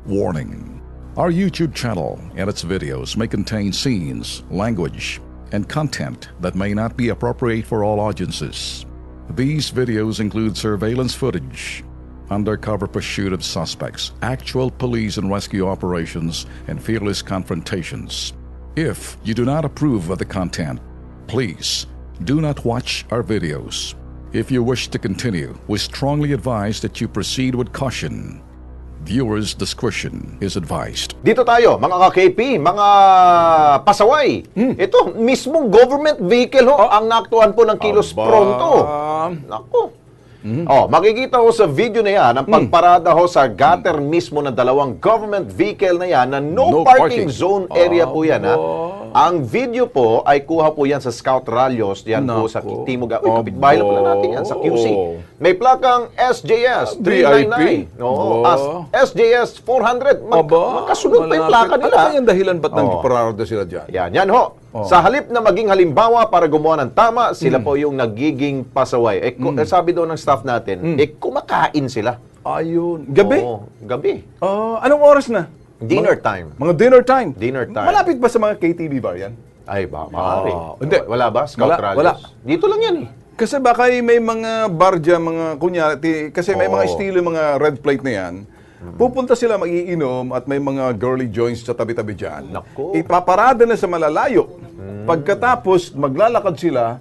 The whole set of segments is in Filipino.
Warning. Our YouTube channel and its videos may contain scenes, language, and content that may not be appropriate for all audiences. These videos include surveillance footage, undercover pursuit of suspects, actual police and rescue operations, and fearless confrontations. If you do not approve of the content, please do not watch our videos. If you wish to continue, we strongly advise that you proceed with caution. Viewers' discretion is advised. Dito tayo, mga ka-KP, mga pasaway. Ito, mismong government vehicle ang naaktuhan po ng Kilos Pronto. Naku. Makikita ho sa video na yan ang pagparada ho sa gutter mismo ng dalawang government vehicle na yan na no parking zone area po yan. Ang video po ay kuha po yan sa Scout Rallios yan po sa Timog. Kapitbahay na pala natin yan sa QC. May plakang SJS 399. SJS 400. Magkasunod pa yung plaka nila. Ano yung dahilan ba't nang parada sila dyan? Yan ho. Sa halip na maging halimbawa para gumawa ng tama, sila po yung nagiging pasaway. Sabi daw ng staff natin, kumakain sila. Ayun. Gabi? Oo, gabi. Anong oras na? Dinner time. Mga dinner time? Dinner time. Malapit ba sa mga KTV bar yan? Ay, maaari. Hindi. Wala ba? Scout Rallios? Wala. Dito lang yan eh. Kasi baka may mga bar dyan, mga kunyari, kasi may mga estilo, mga red plate na yan. Pupunta sila magiinom at may mga girly joints sa tabi-tabi dyan. Naku. Ipaparada na sa malalayo. Pagkatapos, maglalakad sila,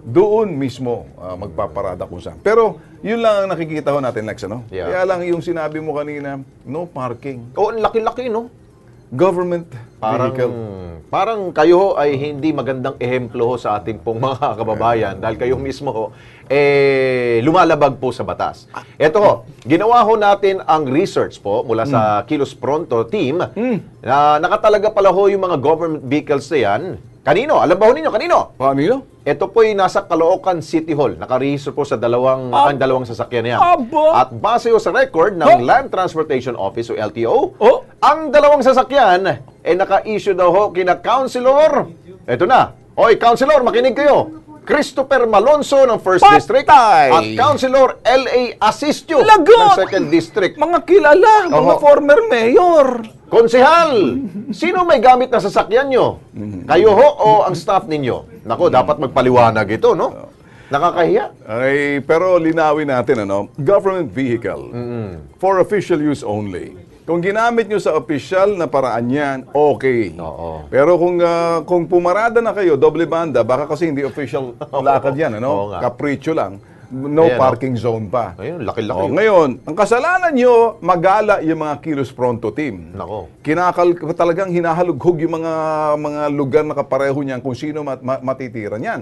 doon mismo magpaparada kung saan. Pero, yun lang ang nakikita ho natin, Lex, ano? Yeah. Kaya lang yung sinabi mo kanina, no parking. Oo, laki-laki, no? Government vehicle. Parang kayo ho ay hindi magandang ehemplo ho sa ating pong mga kababayan dahil kayo mismo ho lumalabag po sa batas. Ito ho, ginawa ho natin ang research po mula sa Kilos Pronto team na nakatalaga pala ho yung mga government vehicles na yan. Kanino? Alam ba ho ninyo? Kanino? Kanino? Ito po ay nasa Caloocan City Hall. Nakarehistro po sa dalawang sasakyan na yan. At base ho sa record ng Land Transportation Office o LTO, ang dalawang sasakyan ay naka-issue daw ho kina Councilor. Ito na. Oy, Councilor, makinig kayo. Christopher Malonzo ng 1st District at Councilor L.A. Asistio ng 2nd District. Mga kilala, mga former mayor. Konsehal, sino may gamit na sasakyan nyo? Kayo ho o ang staff ninyo? Nako, dapat magpaliwanag ito, no? Nakakahiya. Ay, pero linawin natin, ano? Government vehicle for official use only. Kung ginamit nyo sa official na paraan yan, okay. Pero kung pumarada na kayo, doble banda, baka kasi hindi official lakad yan, ano? Capriccio lang. No parking zone pa. Ayun, laki-laki. Ngayon, ang kasalanan nyo, magala yung mga Kilos Pronto team. Nako. Talagang hinahalughog yung mga lugar na kapareho niyan kung sino matitira niyan.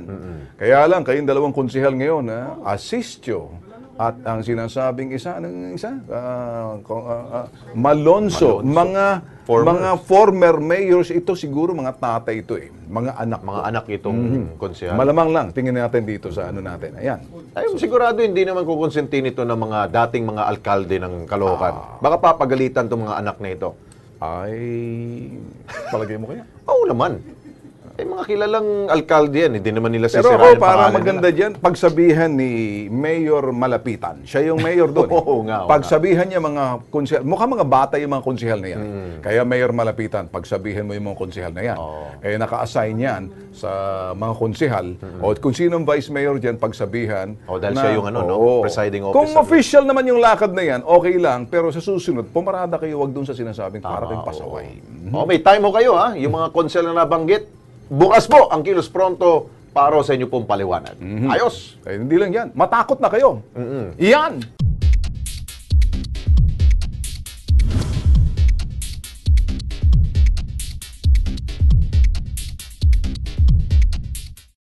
Kaya lang, kayong dalawang konsehal ngayon, Asistio. At ang sinasabing Malonzo, mga former mayors ito, siguro mga tatay ito mga anak itong konsehal. Malamang lang tingin natin dito sa ano natin. Ayan. Ay, sigurado hindi naman kukonsente nito ng mga dating mga alkalde ng Caloocan. Baka papagalitan itong mga anak na ito. Ay, palagay mo kaya? Oo naman. Mga kilalang alkalde yan, hindi naman nila sisirain. Pero para maganda dyan, pagsabihan ni Mayor Malapitan, siya yung mayor doon. Pagsabihan niya mga konsehal, mukhang mga bata yung mga konsehal na yan. Kaya Mayor Malapitan, pagsabihan mo yung mga konsehal na yan. Naka-assign yan sa mga konsehal. O kung sinong vice mayor dyan, pagsabihan. Dahil siya yung presiding officer. Kung official naman yung lakad na yan, okay lang. Pero sa susunod, pumarada kayo, wag doon sa sinasabing para kayong pasaway. May time mo kayo, yung mga konsehal na nabanggit. Bukas po ang Kilos Pronto para sa inyo pong paliwanag. Ayos! Hindi lang yan. Matakot na kayo. Iyan!